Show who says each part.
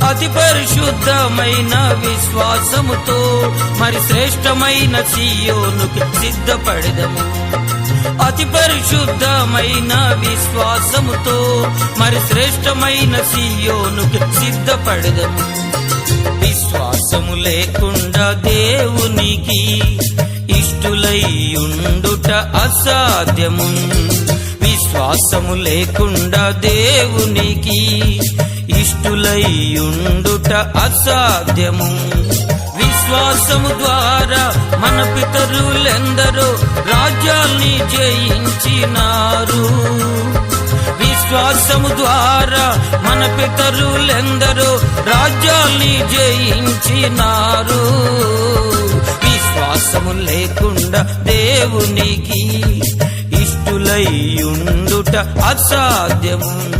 Speaker 1: అతి పరిశుద్ధమైన విశ్వాసముతో మరి శ్రేష్టమైన సియోనుకి సిద్ధపడెదము. అతి పరిశుద్ధమైన విశ్వాసముతో మరి శ్రేష్టమైన సియోనుకి సిద్ధపడెదము. విశ్వాసము లేకుండా దేవునికి ఇష్టులై ఉండుట అసాధ్యము. విశ్వాసము లేకుండా దేవునికి ఇష్టులై ఉండుట అసాధ్యము. విశ్వాసము ద్వారా మన పితరులెందరో రాజ్యాల్ని జయించినారు. విశ్వాసము ద్వారా మన పితరులెందరో రాజ్యాల్ని జయించినారు. విశ్వాసము లేకుండా దేవునికి ఇష్టులై ఉండుట అసాధ్యము.